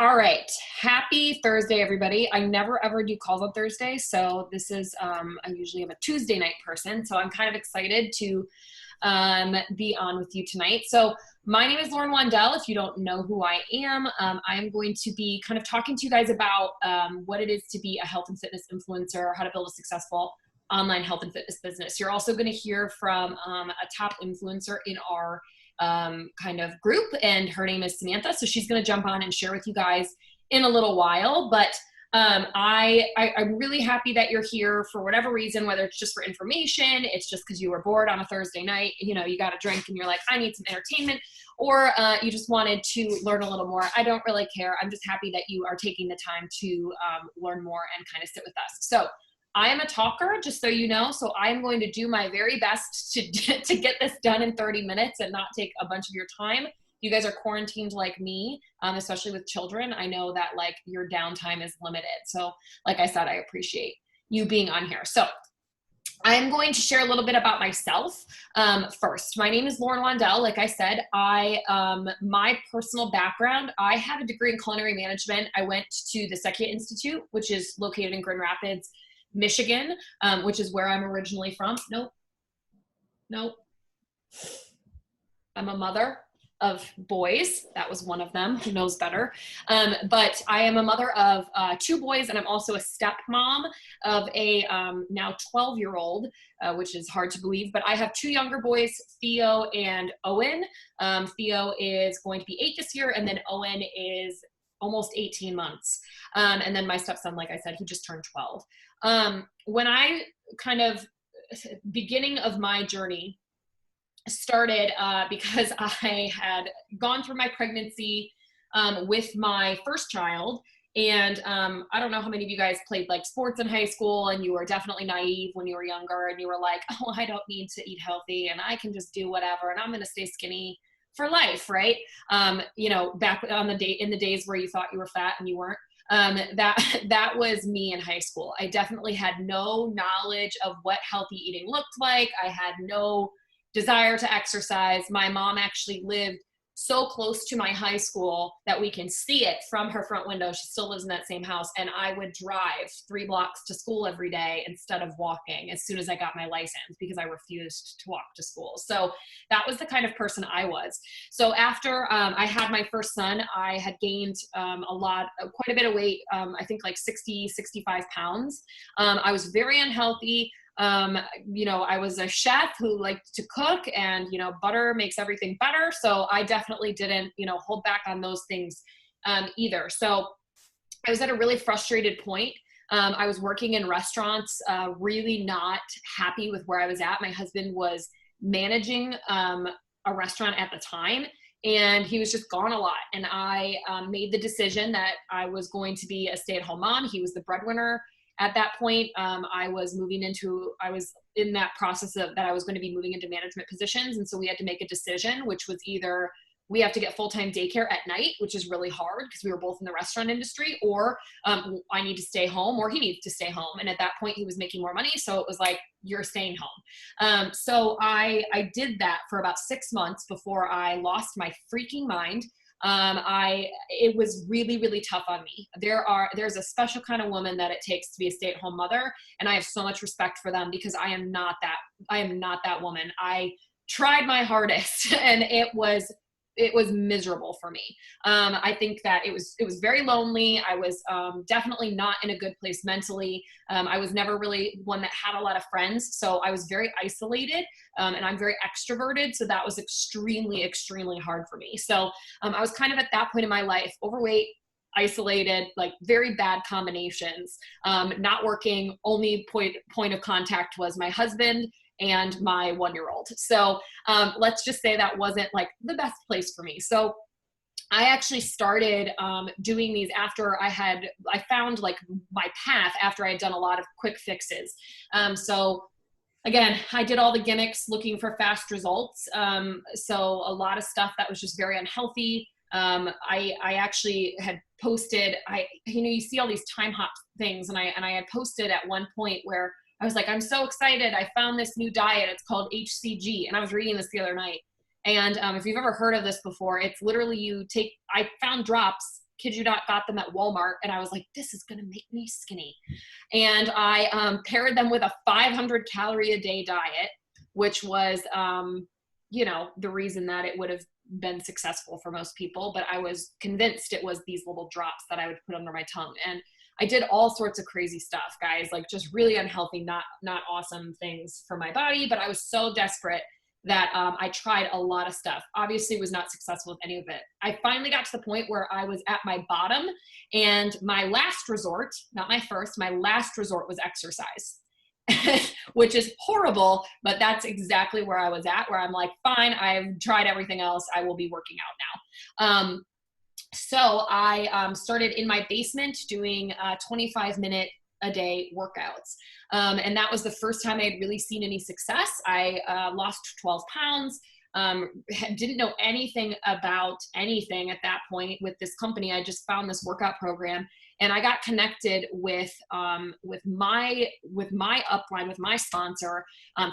All right. Happy Thursday, everybody. I never ever do calls on Thursday. So this is, I usually am a Tuesday night person. So I'm kind of excited to be on with you tonight. So my name is Lauren Wandell. If you don't know who I am going to be kind of talking to you guys about what it is to be a health and fitness influencer, how to build a successful online health and fitness business. You're also going to hear from a top influencer in our kind of group, and her name is Samantha. So she's going to jump on and share with you guys in a little while. But I'm really happy that you're here for whatever reason, whether it's just for information, it's just because you were bored on a Thursday night, you know, you got a drink and you're like, I need some entertainment, or you just wanted to learn a little more. I don't really care. I'm just happy that you are taking the time to learn more and kind of sit with us. So I am a talker, just so you know, so I'm going to do my very best to get this done in 30 minutes and not take a bunch of your time. You guys are quarantined like me, especially with children. I know that like your downtime is limited. So like I said, I appreciate you being on here. So I'm going to share a little bit about myself first. My name is Lauren Wandell. Like I said, my personal background, I have a degree in culinary management. I went to the Sekia Institute, which is located in Grand Rapids, Michigan, which is where I'm originally from. Nope. I'm a mother of boys. That was one of them. Who knows better? But I am a mother of 2 boys, and I'm also a stepmom of a now 12-year-old, which is hard to believe. But I have 2 younger boys, Theo and Owen. Theo is going to be 8 this year, and then Owen is almost 18 months. And then my stepson, like I said, he just turned 12. When I kind of, beginning of my journey started because I had gone through my pregnancy with my first child. And I don't know how many of you guys played like sports in high school, and you were definitely naive when you were younger, and you were like, oh, I don't need to eat healthy and I can just do whatever, and I'm going to stay skinny for life, right? You know, back on in the days where you thought you were fat and you weren't. That was me in high school. I definitely had no knowledge of what healthy eating looked like. I had no desire to exercise. My mom actually lived so close to my high school that we can see it from her front window. She still lives in that same house. And I would drive 3 blocks to school every day instead of walking as soon as I got my license, because I refused to walk to school. So that was the kind of person I was. So after I had my first son, I had gained quite a bit of weight. I think like 60, 65 pounds. I was very unhealthy. You know, I was a chef who liked to cook, and, you know, butter makes everything better. So I definitely didn't, you know, hold back on those things either. So I was at a really frustrated point. I was working in restaurants, really not happy with where I was at. My husband was managing a restaurant at the time, and he was just gone a lot. And I made the decision that I was going to be a stay-at-home mom. He was the breadwinner. At that point, I was in that process of that I was going to be moving into management positions. And so we had to make a decision, which was either we have to get full-time daycare at night, which is really hard because we were both in the restaurant industry, or I need to stay home, or he needs to stay home. And at that point he was making more money. So it was like, you're staying home. So I did that for about 6 months before I lost my freaking mind. It was really, really tough on me. There's a special kind of woman that it takes to be a stay-at-home mother. And I have so much respect for them, because I am not that woman. I tried my hardest and it was miserable for me. I think that it was very lonely. I was definitely not in a good place mentally. I was never really one that had a lot of friends. So I was very isolated, and I'm very extroverted. So that was extremely, extremely hard for me. So I was kind of at that point in my life, overweight, isolated, like very bad combinations, not working. Only point of contact was my husband and my 1-year-old. So let's just say that wasn't like the best place for me. So I actually started doing these after I found like my path after I had done a lot of quick fixes. So again, I did all the gimmicks looking for fast results. So a lot of stuff that was just very unhealthy. I actually had posted, you see all these time hop things, and I had posted at one point where I was like, I'm so excited. I found this new diet. It's called HCG. And I was reading this the other night. And if you've ever heard of this before, it's literally I found drops kid you not, got them at Walmart, and I was like, this is going to make me skinny. And I paired them with a 500 calorie a day diet, which was, you know, the reason that it would have been successful for most people. But I was convinced it was these little drops that I would put under my tongue. And I did all sorts of crazy stuff, guys, like just really unhealthy, not awesome things for my body. But I was so desperate that I tried a lot of stuff. Obviously was not successful with any of it. I finally got to the point where I was at my bottom, and my last resort, not my first, my last resort was exercise. Which is horrible, but that's exactly where I was at, where I'm like, fine, I've tried everything else, I will be working out now. So I started in my basement doing 25-minute a day workouts. And that was the first time I had really seen any success. I lost 12 pounds. Didn't know anything about anything at that point with this company. I just found this workout program, and I got connected with my upline, with my sponsor,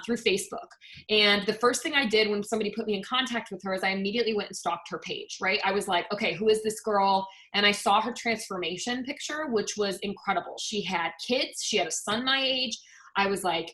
through Facebook. And the first thing I did when somebody put me in contact with her is I immediately went and stalked her page, right? I was like, okay, who is this girl? And I saw her transformation picture, which was incredible. She had kids. She had a son my age. I was like,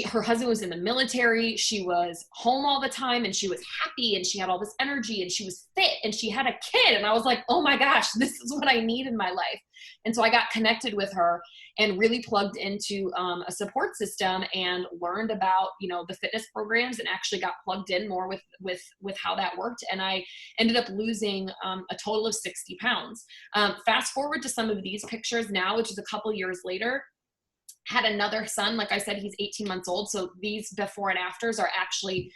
her husband was in the military. She was home all the time, and she was happy, and she had all this energy, and she was fit, and she had a kid. And I was like, oh my gosh, this is what I need in my life. And so I got connected with her and really plugged into a support system and learned about, you know, the fitness programs, and actually got plugged in more with how that worked. And I ended up losing a total of 60 pounds. Fast forward to some of these pictures now, which is a couple years later. Had another son. Like I said, he's 18 months old. So these before and afters are actually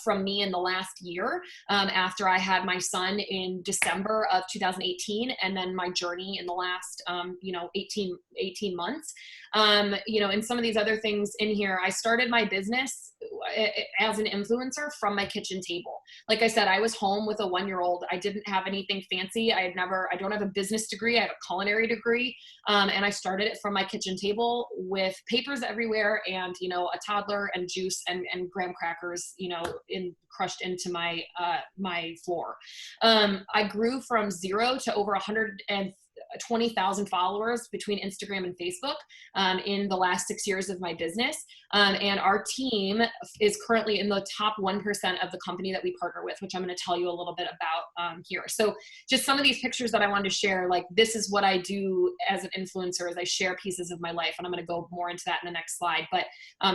from me in the last year, after I had my son in December of 2018, and then my journey in the last, 18 months. And some of these other things in here, I started my business as an influencer from my kitchen table. Like I said, I was home with a 1-year-old. I didn't have anything fancy. I don't have a business degree. I have a culinary degree. And I started it from my kitchen table with papers everywhere, and, a toddler, and juice and graham crackers, crushed into my floor. I grew from 0 to over 120,000 followers between Instagram and Facebook in the last 6 years of my business. And our team is currently in the top 1% of the company that we partner with, which I'm going to tell you a little bit about here. So just some of these pictures that I wanted to share, like this is what I do as an influencer, is I share pieces of my life. And I'm going to go more into that in the next slide. But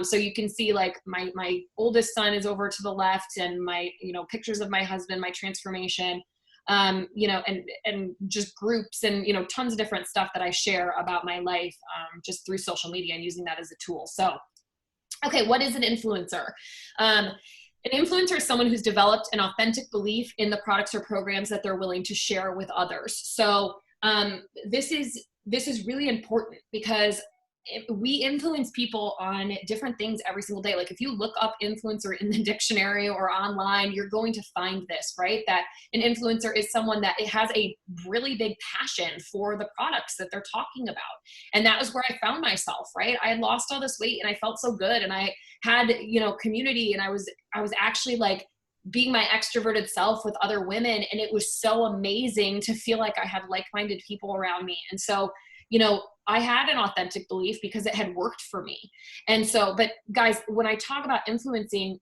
so you can see, like my oldest son is over to the left, and my, pictures of my husband, my transformation, and just groups and, tons of different stuff that I share about my life, just through social media and using that as a tool. So, okay, what is an influencer? An influencer is someone who's developed an authentic belief in the products or programs that they're willing to share with others. So, this is really important, because we influence people on different things every single day. Like if you look up influencer in the dictionary or online, you're going to find this, right? That an influencer is someone that it has a really big passion for the products that they're talking about. And that was where I found myself, right? I had lost all this weight and I felt so good. And I had, community, and I was actually like being my extroverted self with other women. And it was so amazing to feel like I had like-minded people around me. And so, I had an authentic belief because it had worked for me. And so, but guys, when I talk about influencing,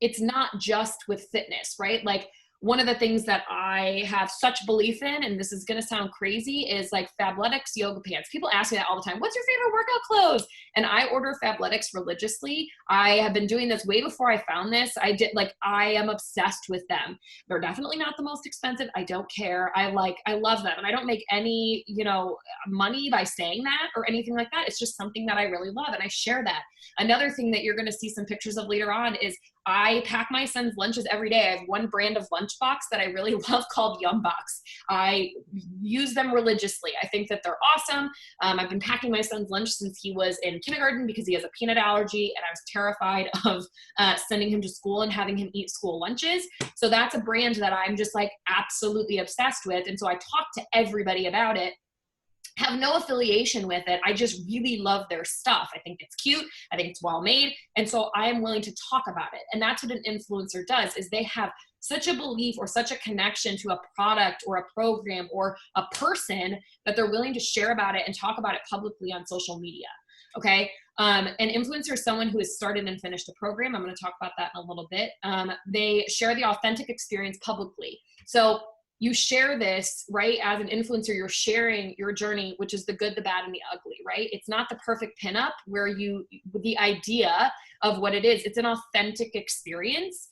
it's not just with fitness, right? Like one of the things that I have such belief in, and this is going to sound crazy, is like Fabletics yoga pants. People ask me that all the time. What's your favorite workout clothes? And I order Fabletics religiously. I have been doing this way before I found this. I am obsessed with them. They're definitely not the most expensive. I don't care. I love them. And I don't make any, money by saying that or anything like that. It's just something that I really love. And I share that. Another thing that you're going to see some pictures of later on is I pack my son's lunches every day. I have one brand of lunchbox that I really love called Yum Box. I use them religiously. I think that they're awesome. I've been packing my son's lunch since he was in kindergarten because he has a peanut allergy, and I was terrified of sending him to school and having him eat school lunches. So that's a brand that I'm just like absolutely obsessed with. And so I talk to everybody about it. have no affiliation with it. I just really love their stuff. I think it's cute. I think it's well made. And so I am willing to talk about it. And that's what an influencer does, is they have such a belief or such a connection to a product or a program or a person that they're willing to share about it and talk about it publicly on social media. Okay. An influencer is someone who has started and finished a program. I'm going to talk about that in a little bit. They share the authentic experience publicly. So you share this, right? As an influencer, you're sharing your journey, which is the good, the bad, and the ugly, right? It's not the perfect pinup where the idea of what it is, it's an authentic experience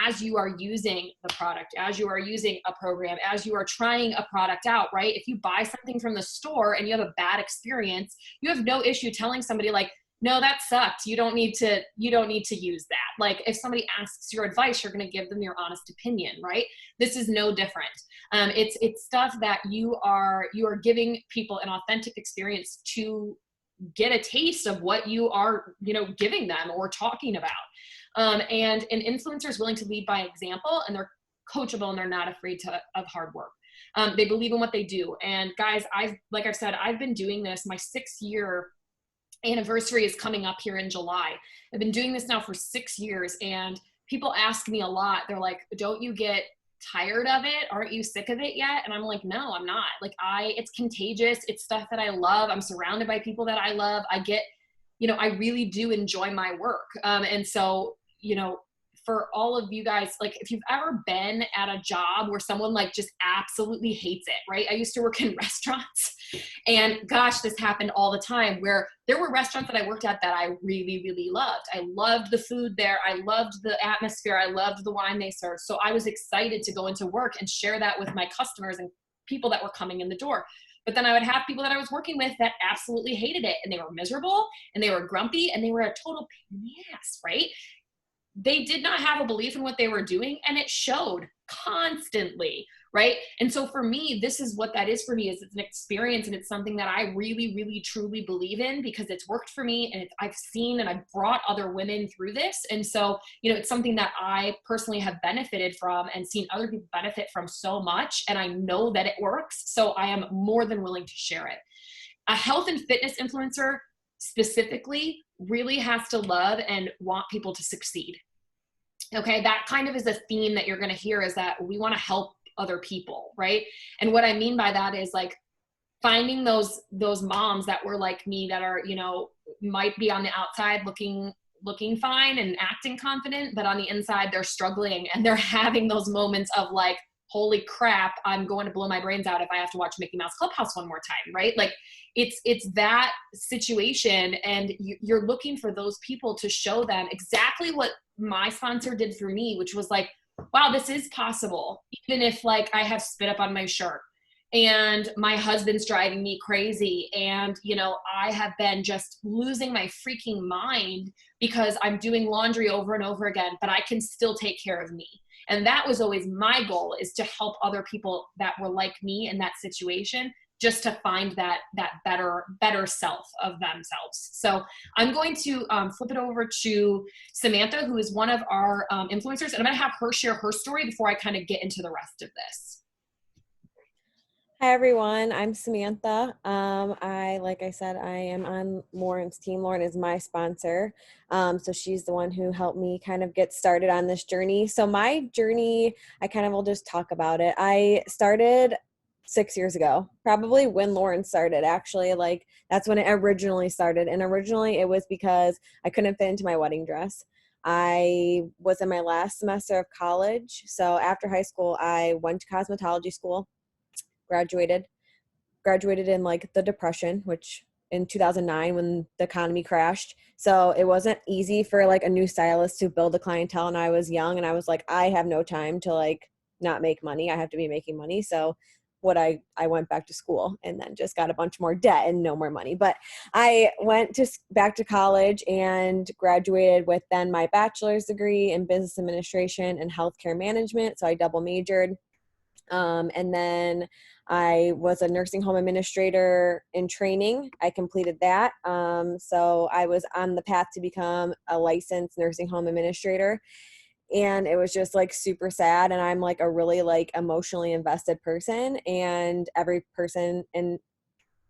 as you are using the product, as you are using a program, as you are trying a product out, right? If you buy something from the store and you have a bad experience, you have no issue telling somebody like, no, that sucked. You don't need to use that. Like if somebody asks your advice, you're going to give them your honest opinion, right? This is no different. It's stuff that you are giving people an authentic experience to get a taste of what you are, giving them or talking about. And an influencer is willing to lead by example, and they're coachable, and they're not afraid of hard work. They believe in what they do. And guys, like I've said, I've been doing this. My 6-year anniversary is coming up here in July. I've been doing this now for 6 years, and people ask me a lot. They're like, don't you get tired of it? Aren't you sick of it yet? And I'm like, no, I'm not. Like it's contagious. It's stuff that I love. I'm surrounded by people that I love. I get, I really do enjoy my work. And so, for all of you guys, like if you've ever been at a job where someone like just absolutely hates it, right? I used to work in restaurants, and gosh, this happened all the time, where there were restaurants that I worked at that I really, really loved. I loved the food there. I loved the atmosphere. I loved the wine they served. So I was excited to go into work and share that with my customers and people that were coming in the door. But then I would have people that I was working with that absolutely hated it, and they were miserable, and they were grumpy, and they were a total pain in the ass, right? They did not have a belief in what they were doing, and it showed constantly, right? And so for me, this is what that is for me, is it's an experience, and it's something that I really, really, truly believe in, because it's worked for me, and I've seen and I've brought other women through this. And so, it's something that I personally have benefited from and seen other people benefit from so much. And I know that it works. So I am more than willing to share it. A health and fitness influencer specifically really has to love and want people to succeed. Okay, that kind of is a theme that you're going to hear, is that we want to help other people, right? And what I mean by that is like finding those moms that were like me, that are, might be on the outside looking fine and acting confident, but on the inside they're struggling, and they're having those moments of like, holy crap, I'm going to blow my brains out if I have to watch Mickey Mouse Clubhouse one more time, right? Like it's that situation, and you're looking for those people to show them exactly what my sponsor did for me, which was like, wow, this is possible. Even if like I have spit up on my shirt, and my husband's driving me crazy, and I have been just losing my freaking mind because I'm doing laundry over and over again, but I can still take care of me. And that was always my goal, is to help other people that were like me in that situation, just to find that better self of themselves. So I'm going to flip it over to Samantha, who is one of our influencers, and I'm going to have her share her story before I kind of get into the rest of this. Hi everyone, I'm Samantha. Like I said, I am on Lauren's team. Lauren is my sponsor. So she's the one who helped me kind of get started on this journey. So my journey, I kind of will just talk about it. I started 6 years ago, probably when Lauren started, actually. Like that's when it originally started. And originally it was because I couldn't fit into my wedding dress. I was in my last semester of college. So after high school, I went to cosmetology school. Graduated in like the Depression, which in 2009 when the economy crashed. So it wasn't easy for like a new stylist to build a clientele. And I was young, and I was like, I have no time to like not make money. I have to be making money. So I went back to school, and then just got a bunch more debt and no more money. But I went back to college and graduated with then my bachelor's degree in business administration and healthcare management. So I double majored. And then I was a nursing home administrator in training. I completed that. So I was on the path to become a licensed nursing home administrator. And it was just like super sad. And I'm like a really like emotionally invested person. And every person in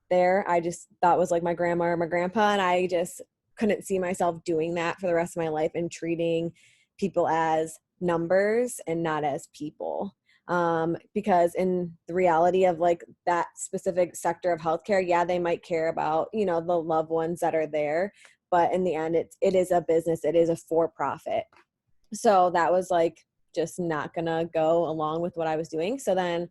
there. I just thought was like my grandma or my grandpa, and I just couldn't see myself doing that for the rest of my life and treating people as numbers and not as people. Because in the reality of like that specific sector of healthcare, yeah, they might care about, you know, the loved ones that are there, but in the end, it is a business. It is a for-profit. So that was like just not gonna go along with what I was doing. So then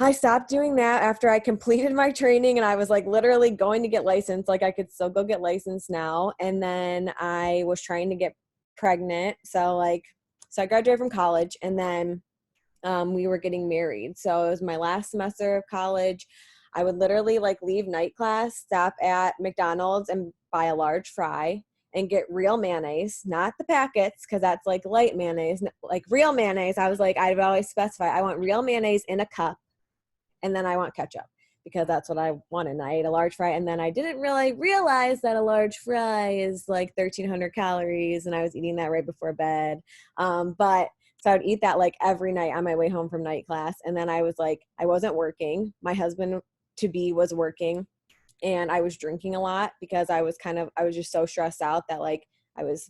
I stopped doing that after I completed my training, and I was like literally going to get licensed. Like I could still go get licensed now. And then I was trying to get pregnant. So I graduated from college, and then we were getting married. So it was my last semester of college. I would literally like leave night class, stop at McDonald's and buy a large fry and get real mayonnaise, not the packets, because that's like light mayonnaise, like real mayonnaise. I was like, I'd always specify, I want real mayonnaise in a cup, and then I want ketchup because that's what I wanted. And I ate a large fry, and then I didn't really realize that a large fry is like 1,300 calories, and I was eating that right before bed. But so I would eat that like every night on my way home from night class. And then I was like, I wasn't working. My husband to be was working, and I was drinking a lot because I was just so stressed out that like I was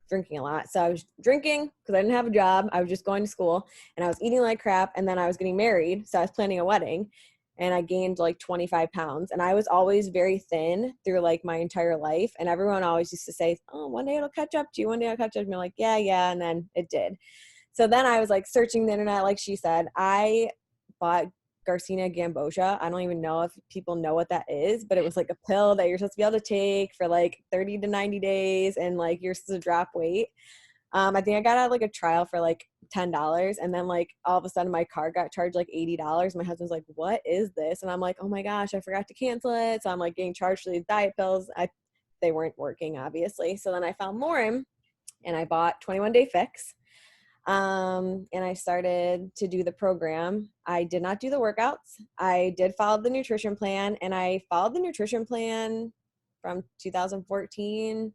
drinking a lot. So I was drinking because I didn't have a job. I was just going to school, and I was eating like crap. And then I was getting married. So I was planning a wedding, and I gained like 25 pounds. And I was always very thin through like my entire life. And everyone always used to say, oh, one day it'll catch up to you. One day I'll catch up to you. I'm like, yeah. And then it did. So then I was like searching the internet, like she said. I bought Garcinia Gambosia. I don't even know if people know what that is, but it was like a pill that you're supposed to be able to take for like 30 to 90 days, and like you're supposed to drop weight. I think I got out like a trial for like $10, and then like all of a sudden my card got charged like $80. My husband's like, what is this? And I'm like, oh my gosh, I forgot to cancel it. So I'm like getting charged for these diet pills. They weren't working, obviously. So then I found Lauren, and I bought 21 Day Fix. And I started to do the program. I did not do the workouts. I did follow the nutrition plan, and I followed the nutrition plan from 2014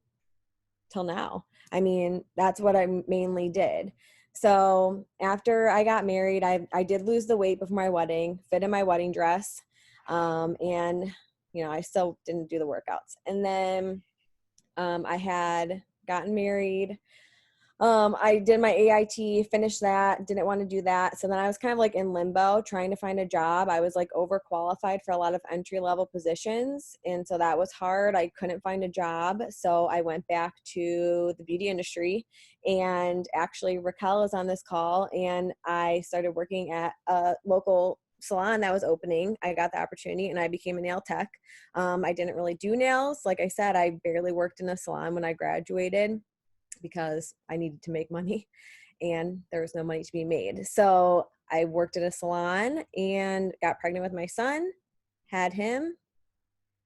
till now. I mean, that's what I mainly did. So after I got married, I did lose the weight before my wedding, fit in my wedding dress. And you know, I still didn't do the workouts. And then, I had gotten married. I did my AIT, finished that, didn't want to do that. So then I was kind of like in limbo trying to find a job. I was like overqualified for a lot of entry level positions. And so that was hard. I couldn't find a job. So I went back to the beauty industry, and actually Raquel is on this call, and I started working at a local salon that was opening. I got the opportunity, and I became a nail tech. I didn't really do nails. Like I said, I barely worked in a salon when I graduated, because I needed to make money and there was no money to be made. So I worked at a salon and got pregnant with my son, had him,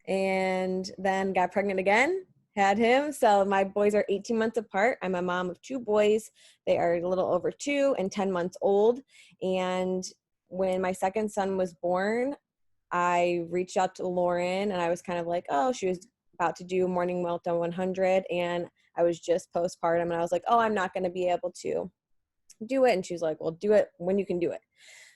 and then got pregnant again, had him. So my boys are 18 months apart. I'm a mom of 2 boys. They are a little over 2 and 10 months old. And when my second son was born, I reached out to Lauren, and I was kind of like, oh, she was about to do Morning Meltdown 100, and I was just postpartum, and I was like, oh, I'm not going to be able to do it. And she was like, well, do it when you can do it.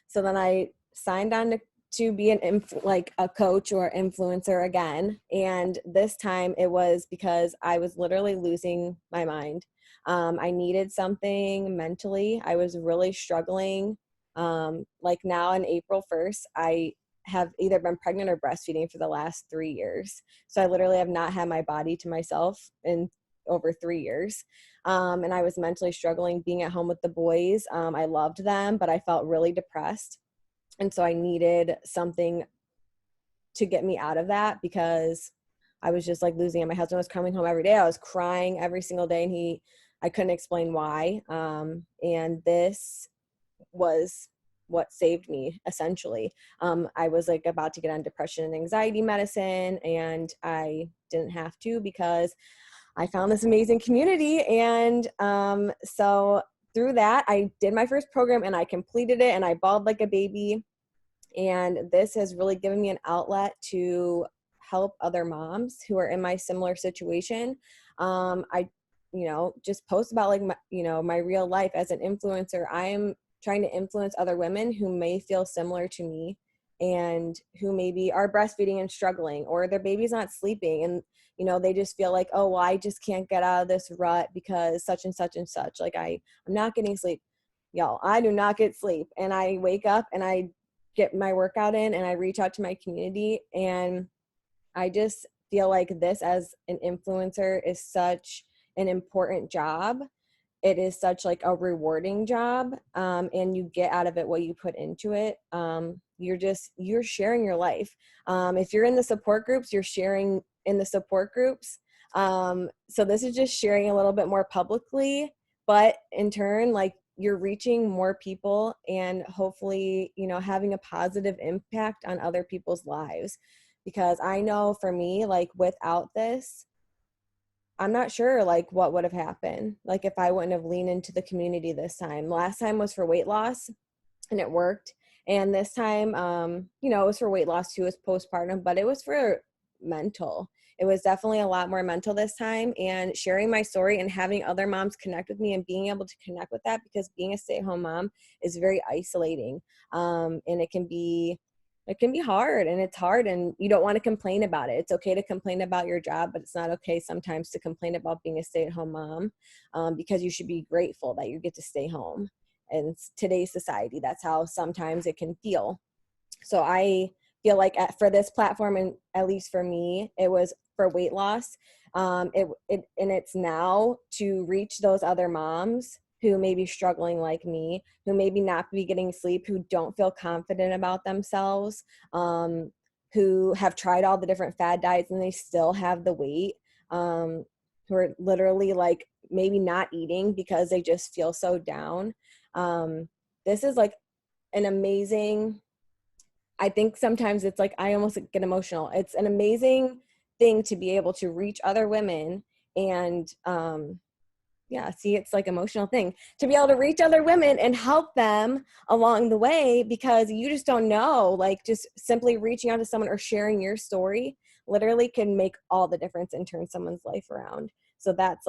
So then I signed on to be like a coach or influencer again. And this time it was because I was literally losing my mind. I needed something mentally. I was really struggling. Like now on April 1st, I have either been pregnant or breastfeeding for the last 3 years. So I literally have not had my body to myself in over 3 years. And I was mentally struggling being at home with the boys. I loved them, but I felt really depressed. And so I needed something to get me out of that, because I was just like losing it. My husband was coming home every day. I was crying every single day, and I couldn't explain why. And this was what saved me, essentially. I was like about to get on depression and anxiety medicine, and I didn't have to because I found this amazing community. And so through that, I did my first program, and I completed it, and I bawled like a baby. And this has really given me an outlet to help other moms who are in my similar situation. I, just post about like, my real life as an influencer. I am trying to influence other women who may feel similar to me and who maybe are breastfeeding and struggling, or their baby's not sleeping, and they just feel like, oh, well, I just can't get out of this rut because such and such and such. Like I'm not getting sleep. Y'all, I do not get sleep, and I wake up and I get my workout in and I reach out to my community, and I just feel like this as an influencer is such an important job. It is such like a rewarding job, and you get out of it what you put into it. You're sharing your life. If you're in the support groups, you're sharing in the support groups. So this is just sharing a little bit more publicly, but in turn, like, you're reaching more people and hopefully, having a positive impact on other people's lives. Because I know for me, like, without this, I'm not sure like what would have happened. Like if I wouldn't have leaned into the community this time. Last time was for weight loss and it worked. And this time, it was for weight loss too, it was postpartum, but it was for mental. It was definitely a lot more mental this time, and sharing my story and having other moms connect with me and being able to connect with that, because being a stay-at-home mom is very isolating. And it can be hard, and it's hard, and you don't want to complain about it. It's okay to complain about your job, but it's not okay sometimes to complain about being a stay-at-home mom, because you should be grateful that you get to stay home. In today's society, that's how sometimes it can feel. So I feel like for this platform, and at least for me, it was for weight loss. And it's now to reach those other moms who may be struggling like me, who maybe not be getting sleep, who don't feel confident about themselves, who have tried all the different fad diets and they still have the weight, who are literally like maybe not eating because they just feel so down. This is like an amazing, I think sometimes it's like, I almost get emotional. It's an amazing thing to be able to reach other women and, it's like emotional thing to be able to reach other women and help them along the way, because you just don't know, like just simply reaching out to someone or sharing your story literally can make all the difference and turn someone's life around. So that's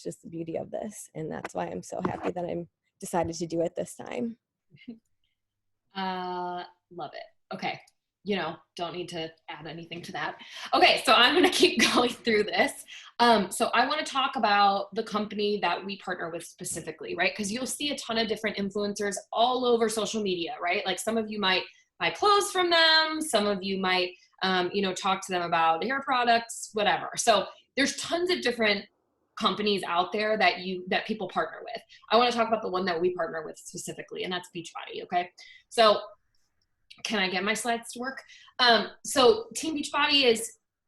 just the beauty of this. And that's why I'm so happy that I'm decided to do it this time. Love it. Okay. Don't need to add anything to that. Okay. So I'm going to keep going through this. So I want to talk about the company that we partner with specifically, right? Because you'll see a ton of different influencers all over social media, right? Like some of you might buy clothes from them. Some of you might, talk to them about hair products, whatever. So there's tons of different companies out there that people partner with. I want to talk about the one that we partner with specifically, and that's Beachbody. Okay. So can I get my slides to work? So Team Beachbody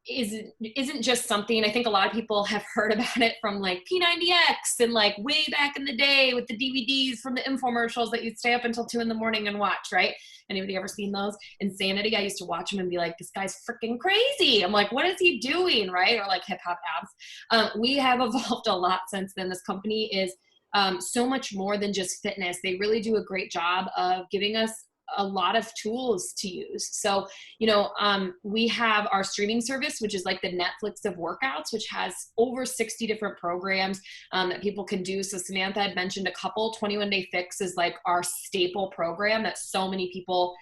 isn't just something, I think a lot of people have heard about it from like P90X and like way back in the day with the DVDs from the infomercials that you'd stay up until 2 a.m. and watch, right? Anybody ever seen those? Insanity. I used to watch them and be like, this guy's freaking crazy. I'm like, what is he doing? Right? Or like hip hop abs. We have evolved a lot since then. This company is so much more than just fitness. They really do a great job of giving us a lot of tools to use. So, we have our streaming service, which is like the Netflix of workouts, which has over 60 different programs that people can do. So Samantha had mentioned a couple. 21 Day Fix is like our staple program that so many people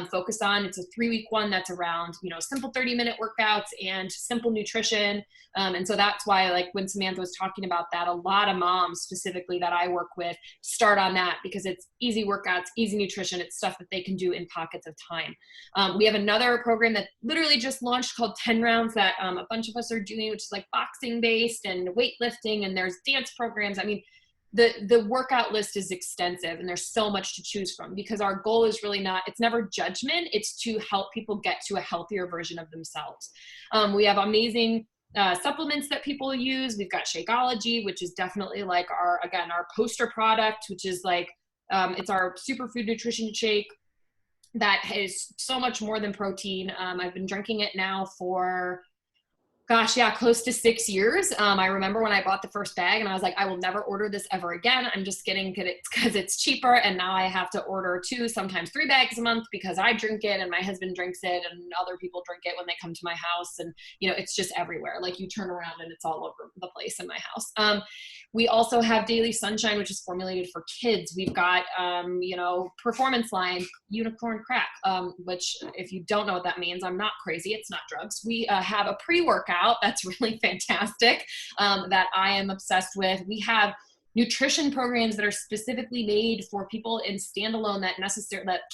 focus on. It's a 3-week one that's around, simple 30-minute workouts and simple nutrition. And so that's why, like when Samantha was talking about that, a lot of moms specifically that I work with start on that because it's easy workouts, easy nutrition. It's stuff that they can do in pockets of time. We have another program that literally just launched called 10 Rounds that a bunch of us are doing, which is like boxing based and weightlifting, and there's dance programs. I mean, the workout list is extensive and there's so much to choose from, because our goal is really it's never judgment. It's to help people get to a healthier version of themselves. We have amazing supplements that people use. We've got Shakeology, which is definitely like our poster product, which is like, it's our superfood nutrition shake that is so much more than protein. I've been drinking it now for, close to 6 years. I remember when I bought the first bag and I was like, I will never order this ever again. I'm just getting it because it's cheaper. And now I have to order 2, sometimes 3 bags a month because I drink it and my husband drinks it and other people drink it when they come to my house. And, it's just everywhere. Like you turn around and it's all over the place in my house. We also have Daily Sunshine, which is formulated for kids. We've got, Performance Line, Unicorn Crack, which if you don't know what that means, I'm not crazy. It's not drugs. We have a pre-workout that's really fantastic that I am obsessed with. We have nutrition programs that are specifically made for people in standalone that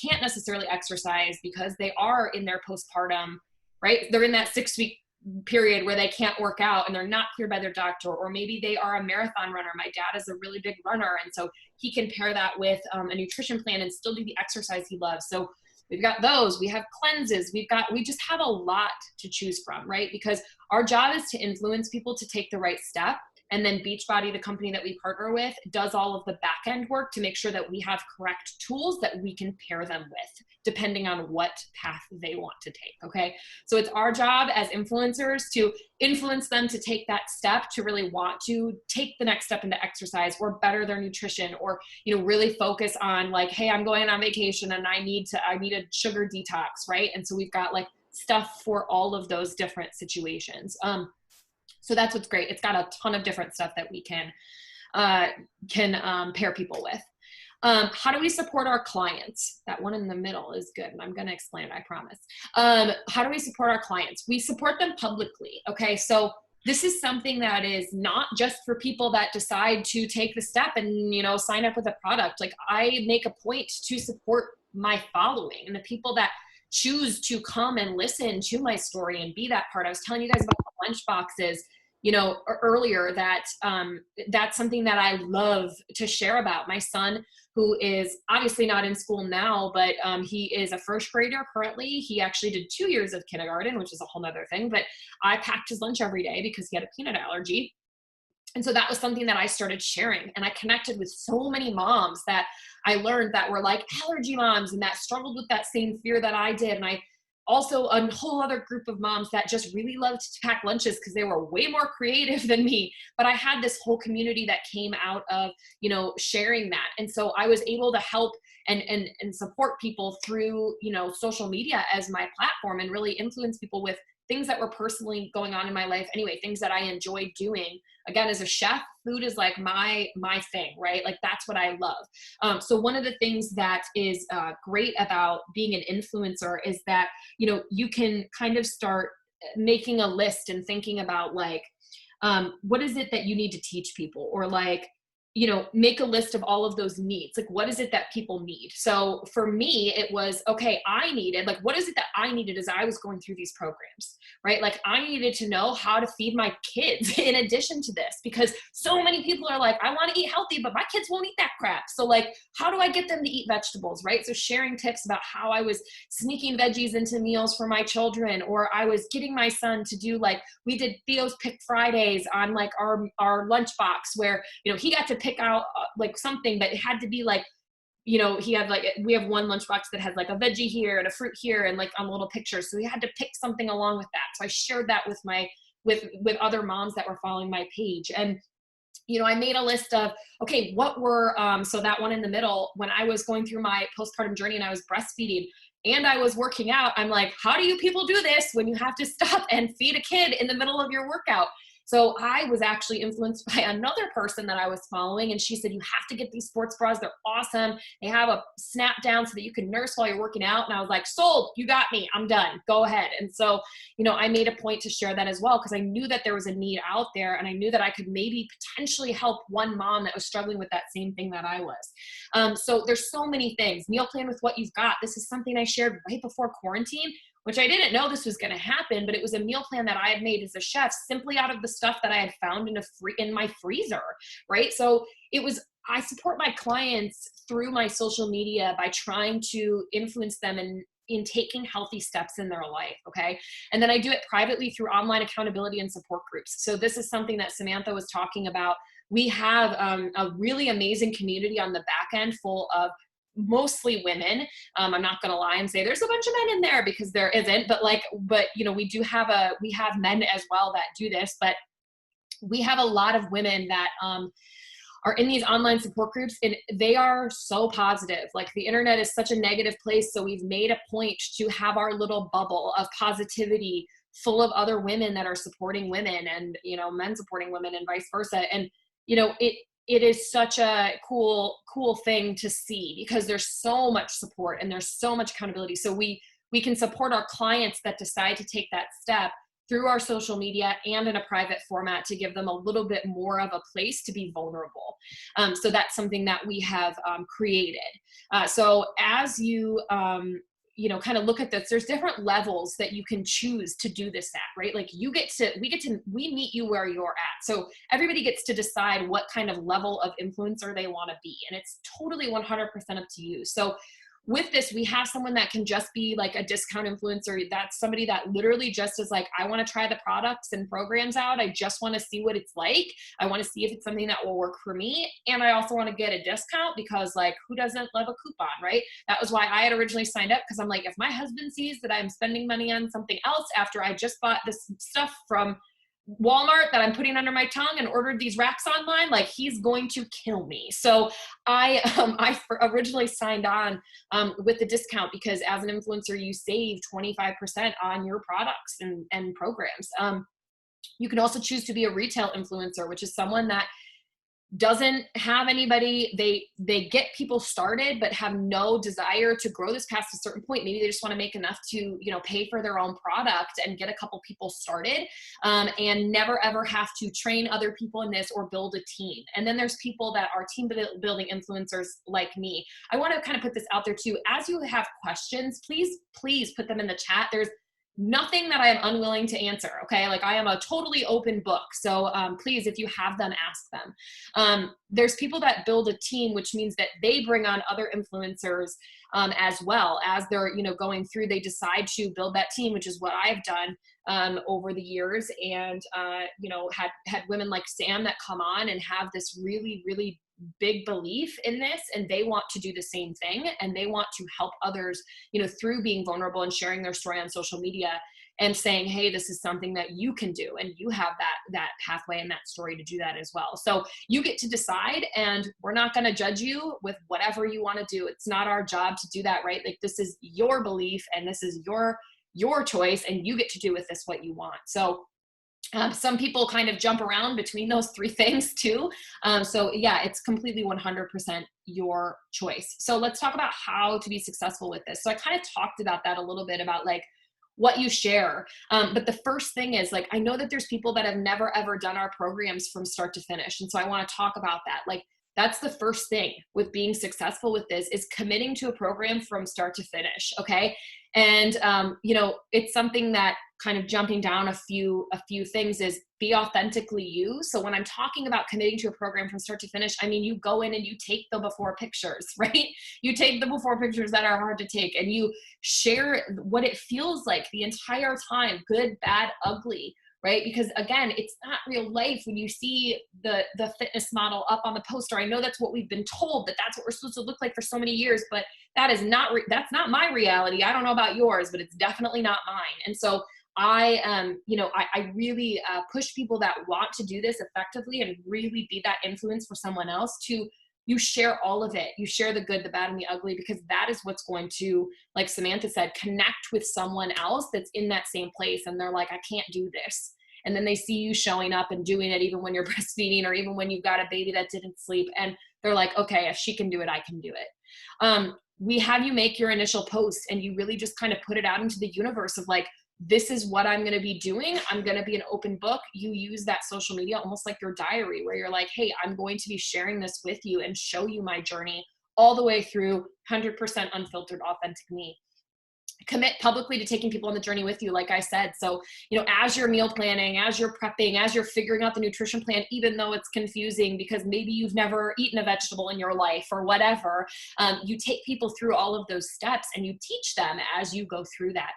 can't necessarily exercise because they are in their postpartum, right? They're in that 6-week period where they can't work out and they're not cleared by their doctor, or maybe they are a marathon runner. My dad is a really big runner, and so he can pair that with a nutrition plan and still do the exercise he loves. So we've got those. We have cleanses. We just have a lot to choose from, right? Because our job is to influence people to take the right step. And then Beachbody, the company that we partner with, does all of the back end work to make sure that we have correct tools that we can pair them with, depending on what path they want to take, okay? So it's our job as influencers to influence them to take that step, to really want to take the next step into exercise or better their nutrition, or, really focus on like, hey, I'm going on vacation and I need a sugar detox, right? And so we've got like stuff for all of those different situations. So that's what's great. It's got a ton of different stuff that we can pair people with. How do we support our clients? That one in the middle is good, and I'm going to explain it, I promise. How do we support our clients? We support them publicly. Okay, so this is something that is not just for people that decide to take the step and, sign up with a product. Like, I make a point to support my following and the people that choose to come and listen to my story and be that part. I was telling you guys about the lunch boxes, earlier, that that's something that I love to share about. My son, who is obviously not in school now, but he is a first grader currently. He actually did 2 years of kindergarten, which is a whole nother thing, but I packed his lunch every day because he had a peanut allergy. And so that was something that I started sharing, and I connected with so many moms that I learned that were like allergy moms and that struggled with that same fear that I did. And I also a whole other group of moms that just really loved to pack lunches because they were way more creative than me. But I had this whole community that came out of, sharing that. And so I was able to help and support people through, social media as my platform, and really influence people with things that were personally going on in my life anyway, things that I enjoyed doing. Again, as a chef, food is like my thing, right? Like, that's what I love. So one of the things that is great about being an influencer is that, you can kind of start making a list and thinking about like, what is it that you need to teach people? Or like, make a list of all of those needs. Like, what is it that people need? So for me, it was, okay, what is it that I needed as I was going through these programs, right? Like, I needed to know how to feed my kids in addition to this, because so many people are like, I want to eat healthy, but my kids won't eat that crap. So like, how do I get them to eat vegetables, right? So sharing tips about how I was sneaking veggies into meals for my children, or I was getting my son to do, like, we did Theo's Pick Fridays on like our lunchbox, where, he got to pick out like something, but it had to be like, he had like, we have one lunchbox that has like a veggie here and a fruit here and like on little pictures. So he had to pick something along with that. So I shared that with with other moms that were following my page. And, I made a list of, okay, what were, so that one in the middle, when I was going through my postpartum journey and I was breastfeeding and I was working out, I'm like, how do you people do this when you have to stop and feed a kid in the middle of your workout? So I was actually influenced by another person that I was following, and she said, you have to get these sports bras. They're awesome. They have a snap down so that you can nurse while you're working out. And I was like, sold, you got me. I'm done. Go ahead. And so, I made a point to share that as well, because I knew that there was a need out there, and I knew that I could maybe potentially help one mom that was struggling with that same thing that I was. So there's so many things. Meal plan with what you've got. This is something I shared right before quarantine, which I didn't know this was going to happen, but it was a meal plan that I had made as a chef simply out of the stuff that I had found in my freezer, right? So I support my clients through my social media by trying to influence them in taking healthy steps in their life, okay? And then I do it privately through online accountability and support groups. So this is something that Samantha was talking about. We have a really amazing community on the back end full of mostly women. I'm not going to lie and say there's a bunch of men in there, because there isn't, but we have men as well that do this, but we have a lot of women that are in these online support groups, and they are so positive. Like, the internet is such a negative place. So we've made a point to have our little bubble of positivity full of other women that are supporting women, and, men supporting women, and vice versa. And it is such a cool thing to see, because there's so much support and there's so much accountability. So we can support our clients that decide to take that step through our social media and in a private format to give them a little bit more of a place to be vulnerable. So that's something that we have created. So as you, kind of look at this, there's different levels that you can choose to do this at, right? Like we meet you where you're at. So everybody gets to decide what kind of level of influencer they want to be. And it's totally 100% up to you. So with this, we have someone that can just be like a discount influencer. That's somebody that literally just is like, I want to try the products and programs out. I just want to see what it's like. I want to see if it's something that will work for me. And I also want to get a discount, because like, who doesn't love a coupon, right? That was why I had originally signed up, because I'm like, if my husband sees that I'm spending money on something else after I just bought this stuff from Walmart that I'm putting under my tongue and ordered these racks online, like he's going to kill me. So I originally signed on with the discount, because as an influencer, you save 25% on your products and programs. You can also choose to be a retail influencer, which is someone that doesn't have anybody, they get people started but have no desire to grow this past a certain point. Maybe they just want to make enough to pay for their own product and get a couple people started, and never ever have to train other people in this or build a team. And then there's people that are team building influencers like me. I want to kind of put this out there too. As you have questions, please put them in the chat. There's nothing that I am unwilling to answer. Okay. Like I am a totally open book. So please, if you have them, ask them. There's people that build a team, which means that they bring on other influencers as well as they're, going through, they decide to build that team, which is what I've done over the years. And, had women like Sam that come on and have this really, really big belief in this, and they want to do the same thing, and they want to help others, through being vulnerable and sharing their story on social media and saying, hey, this is something that you can do, and you have that pathway and that story to do that as well. So you get to decide, and we're not going to judge you with whatever you want to do. It's not our job to do that, right? Like this is your belief and this is your choice, and you get to do with this what you want. So some people kind of jump around between those three things too. So yeah, it's completely 100% your choice. So let's talk about how to be successful with this. So I kind of talked about that a little bit, about like what you share. But the first thing is, like, I know that there's people that have never ever done our programs from start to finish. And so I want to talk about that. Like, that's the first thing with being successful with this, is committing to a program from start to finish. Okay. And, it's something that, kind of jumping down a few things, is be authentically you. So when I'm talking about committing to a program from start to finish, I mean, you go in and you take the before pictures, right? You take the before pictures that are hard to take, and you share what it feels like the entire time, good, bad, ugly, right? Because again, it's not real life when you see the fitness model up on the poster. I know that's what we've been told, that's what we're supposed to look like for so many years, but that is that's not my reality. I don't know about yours, but it's definitely not mine. And so I really push people that want to do this effectively and really be that influence for someone else to, you share all of it. You share the good, the bad, and the ugly, because that is what's going to, like Samantha said, connect with someone else that's in that same place. And they're like, I can't do this. And then they see you showing up and doing it, even when you're breastfeeding, or even when you've got a baby that didn't sleep. And they're like, okay, if she can do it, I can do it. We have you make your initial post, and you really just kind of put it out into the universe of like, this is what I'm going to be doing. I'm going to be an open book. You use that social media almost like your diary, where you're like, hey, I'm going to be sharing this with you and show you my journey all the way through, 100% unfiltered, authentic me. Commit publicly to taking people on the journey with you, like I said. So, as you're meal planning, as you're prepping, as you're figuring out the nutrition plan, even though it's confusing because maybe you've never eaten a vegetable in your life or whatever, you take people through all of those steps and you teach them as you go through that.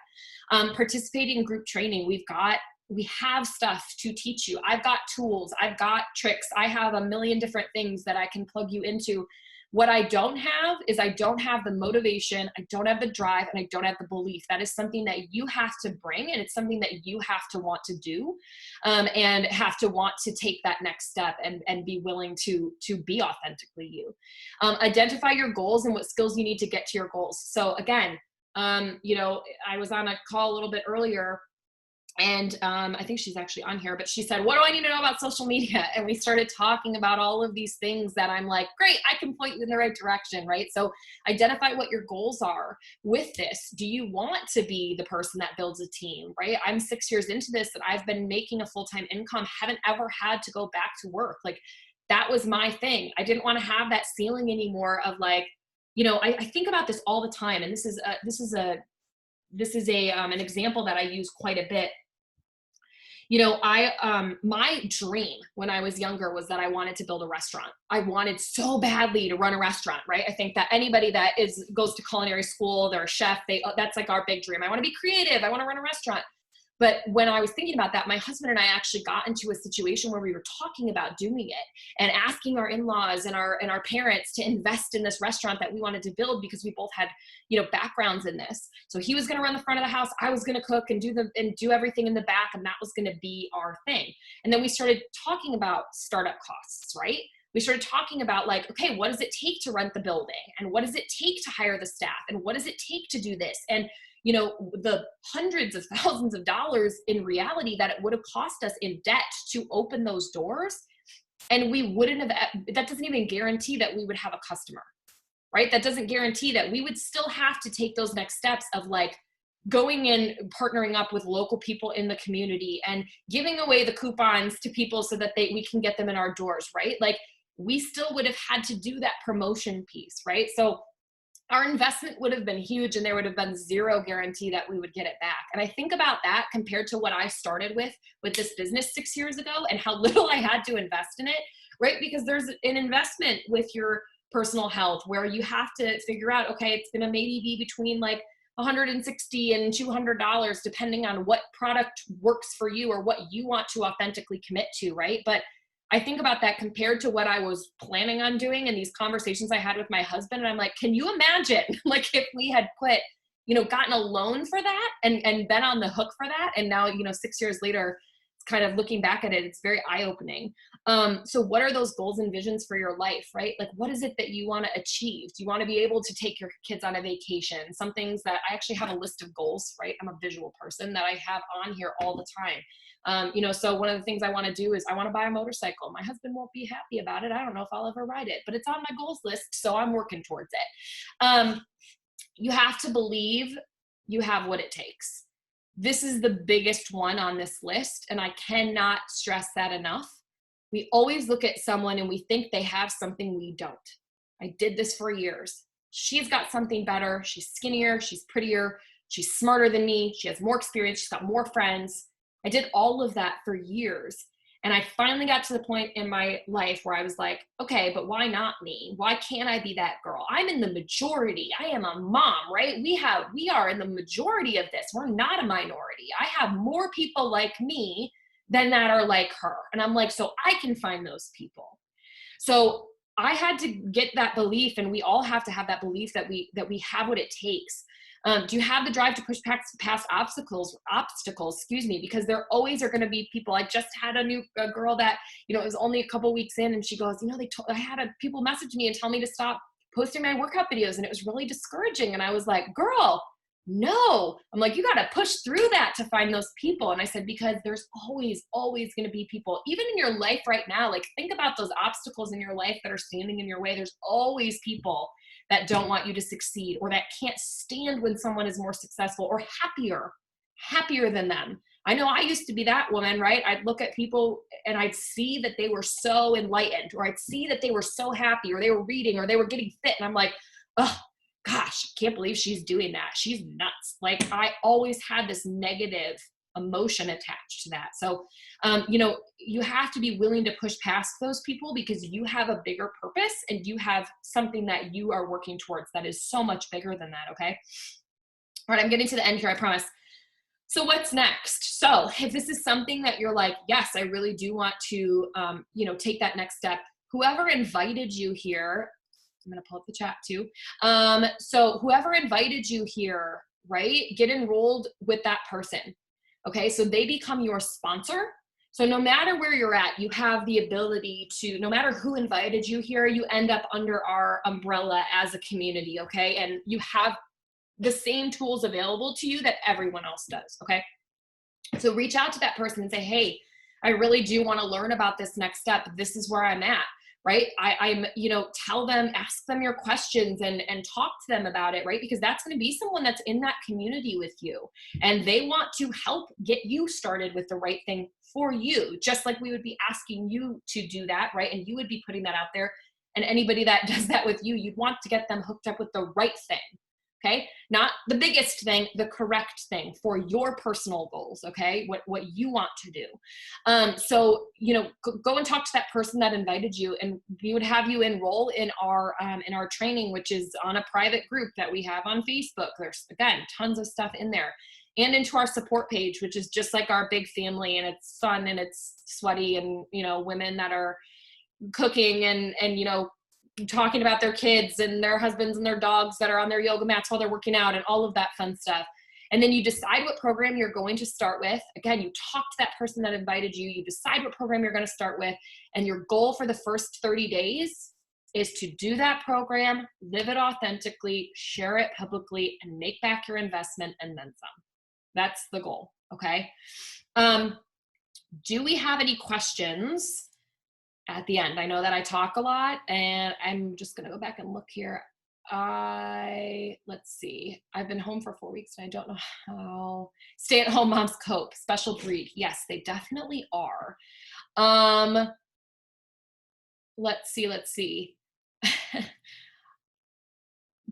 Participating in group training, we have stuff to teach you. I've got tools, I've got tricks, I have a million different things that I can plug you into. What I don't have is, I don't have the motivation, I don't have the drive, and I don't have the belief. That is something that you have to bring, and it's something that you have to want to do, and have to want to take that next step and be willing to be authentically you. Identify your goals and what skills you need to get to your goals. So again, I was on a call a little bit earlier, And I think she's actually on here, but she said, what do I need to know about social media? And we started talking about all of these things that I'm like, great, I can point you in the right direction, right? So identify what your goals are with this. Do you want to be the person that builds a team, right? I'm 6 years into this and I've been making a full-time income, haven't ever had to go back to work. Like that was my thing. I didn't want to have that ceiling anymore of like, I think about this all the time. And this is an example that I use quite a bit. My dream when I was younger was that I wanted to build a restaurant. I wanted so badly to run a restaurant, right? I think that anybody that goes to culinary school, they're a chef, that's like our big dream. I want to be creative. I want to run a restaurant. But when I was thinking about that, my husband and I actually got into a situation where we were talking about doing it and asking our in-laws and our parents to invest in this restaurant that we wanted to build because we both had, backgrounds in this. So he was going to run the front of the house. I was going to cook and do everything in the back. And that was going to be our thing. And then we started talking about startup costs, right? We started talking about like, okay, what does it take to rent the building? And what does it take to hire the staff? And what does it take to do this? And the hundreds of thousands of dollars in reality that it would have cost us in debt to open those doors. And we wouldn't have, that doesn't even guarantee that we would have a customer, right? That doesn't guarantee that we would still have to take those next steps of like going in, partnering up with local people in the community and giving away the coupons to people so that we can get them in our doors, right? Like we still would have had to do that promotion piece, right? So our investment would have been huge and there would have been zero guarantee that we would get it back. And I think about that compared to what I started with this business 6 years ago and how little I had to invest in it, right? Because there's an investment with your personal health where you have to figure out, okay, it's going to maybe be between like $160 and $200 depending on what product works for you or what you want to authentically commit to, right? But I think about that compared to what I was planning on doing and these conversations I had with my husband. And I'm like, can you imagine like if we had gotten a loan for that and been on the hook for that? And now, 6 years later, it's kind of looking back at it, it's very eye-opening. So what are those goals and visions for your life, right? Like, what is it that you want to achieve? Do you want to be able to take your kids on a vacation? Some things that I actually have a list of goals, right? I'm a visual person that I have on here all the time. So one of the things I want to do is I want to buy a motorcycle. My husband won't be happy about it. I don't know if I'll ever ride it, but it's on my goals list. So I'm working towards it. You have to believe you have what it takes. This is the biggest one on this list. And I cannot stress that enough. We always look at someone and we think they have something we don't. I did this for years. She's got something better. She's skinnier. She's prettier. She's smarter than me. She has more experience. She's got more friends. I did all of that for years. And I finally got to the point in my life where I was like, okay, but why not me? Why can't I be that girl? I'm in the majority. I am a mom, right? We are in the majority of this. We're not a minority. I have more people like me than that are like her. And I'm like, so I can find those people. So I had to get that belief, and we all have to have that belief that we have what it takes. Do you have the drive to push past obstacles, because there always are going to be people. I just had a girl that, it was only a couple weeks in and she goes, I had people message me and tell me to stop posting my workout videos. And it was really discouraging. And I was like, girl, no, I'm like, you got to push through that to find those people. And I said, because there's always going to be people, even in your life right now, like think about those obstacles in your life that are standing in your way. There's always people that don't want you to succeed or that can't stand when someone is more successful or happier than them. I know I used to be that woman, right? I'd look at people and I'd see that they were so enlightened, or I'd see that they were so happy, or they were reading, or they were getting fit. And I'm like, oh gosh, I can't believe she's doing that. She's nuts. Like I always had this negative emotion attached to that. So, you have to be willing to push past those people because you have a bigger purpose and you have something that you are working towards that is so much bigger than that. Okay. All right. I'm getting to the end here. I promise. So what's next? So if this is something that you're like, yes, I really do want to, take that next step, whoever invited you here, I'm going to pull up the chat too. So whoever invited you here, right? Get enrolled with that person. Okay. So they become your sponsor. So no matter where you're at, you have the ability to, no matter who invited you here, you end up under our umbrella as a community. Okay. And you have the same tools available to you that everyone else does. Okay. So reach out to that person and say, hey, I really do want to learn about this next step. This is where I'm at, right? I'm, tell them, ask them your questions and talk to them about it, right? Because that's going to be someone that's in that community with you, and they want to help get you started with the right thing for you, just like we would be asking you to do that, right? And you would be putting that out there. And anybody that does that with you, you'd want to get them hooked up with the right thing. Okay. Not the biggest thing, the correct thing for your personal goals. Okay. What you want to do. So, go and talk to that person that invited you, and we would have you enroll in our training, which is on a private group that we have on Facebook. There's, again, tons of stuff in there, and into our support page, which is just like our big family, and it's fun and it's sweaty, and, women that are cooking and talking about their kids and their husbands and their dogs that are on their yoga mats while they're working out, and all of that fun stuff. And then you decide what program you're going to start with. Again, you talk to that person that invited you, you decide what program you're going to start with, and your goal for the first 30 days is to do that program, live it authentically, share it publicly, and make back your investment and then some. That's the goal. Okay. Do we have any questions at the end? I know that I talk a lot, and I'm just going to go back and look here. Let's see. I've been home for 4 weeks and I don't know how stay-at-home moms cope. Special breed. Yes, they definitely are. Let's see.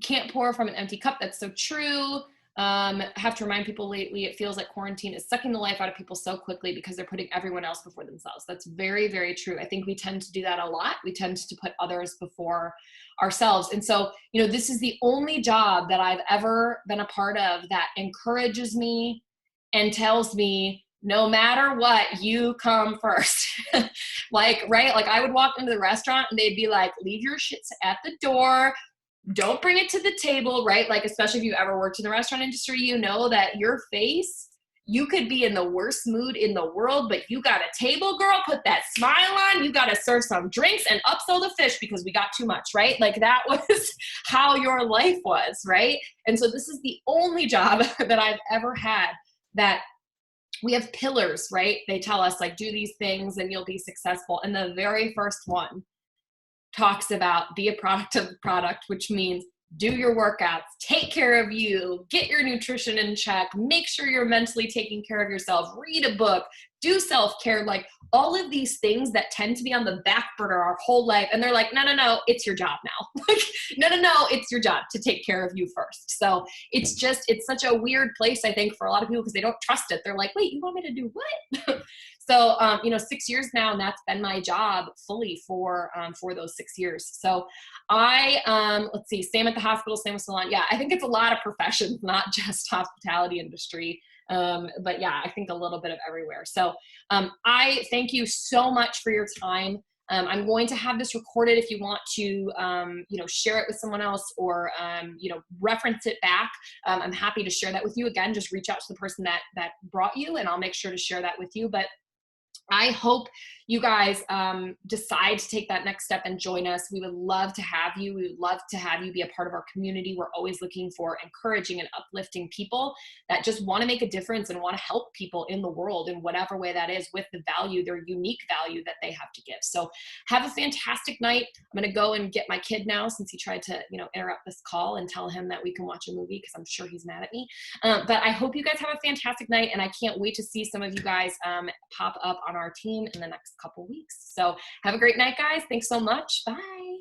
Can't pour from an empty cup. That's so true. Have to remind people lately, it feels like quarantine is sucking the life out of people so quickly because they're putting everyone else before themselves. That's very, very true. I think we tend to do that a lot. We tend to put others before ourselves. And so, this is the only job that I've ever been a part of that encourages me and tells me, no matter what, you come first. Right? Like I would walk into the restaurant and they'd be like, leave your shits at the door. Don't bring it to the table, right? Like, especially if you ever worked in the restaurant industry, you know that your face, you could be in the worst mood in the world, but you got a table, girl, put that smile on, you got to serve some drinks and upsell the fish because we got too much, right? Like that was how your life was, right? And so this is the only job that I've ever had that we have pillars, right? They tell us like, do these things and you'll be successful. And the very first one talks about be a product of the product, which means do your workouts, take care of you, get your nutrition in check, make sure you're mentally taking care of yourself, read a book, do self-care, like all of these things that tend to be on the back burner our whole life. And they're like, no, it's your job now. Like, no, it's your job to take care of you first. So it's such a weird place, I think, for a lot of people because they don't trust it. They're like, wait, you want me to do what? So, 6 years now, and that's been my job fully for those 6 years. So let's see, same at the hospital, same with salon. Yeah, I think it's a lot of professions, not just hospitality industry. But yeah, I think a little bit of everywhere. So I thank you so much for your time. I'm going to have this recorded if you want to, share it with someone else or, reference it back. I'm happy to share that with you. Again, just reach out to the person that brought you, and I'll make sure to share that with you. But I hope you guys decide to take that next step and join us. We would love to have you. We would love to have you be a part of our community. We're always looking for encouraging and uplifting people that just want to make a difference and want to help people in the world in whatever way that is with the value, their unique value that they have to give. So have a fantastic night. I'm going to go and get my kid now since he tried to, interrupt this call, and tell him that we can watch a movie because I'm sure he's mad at me. But I hope you guys have a fantastic night, and I can't wait to see some of you guys pop up on our team in the next couple weeks. So have a great night, guys. Thanks so much. Bye.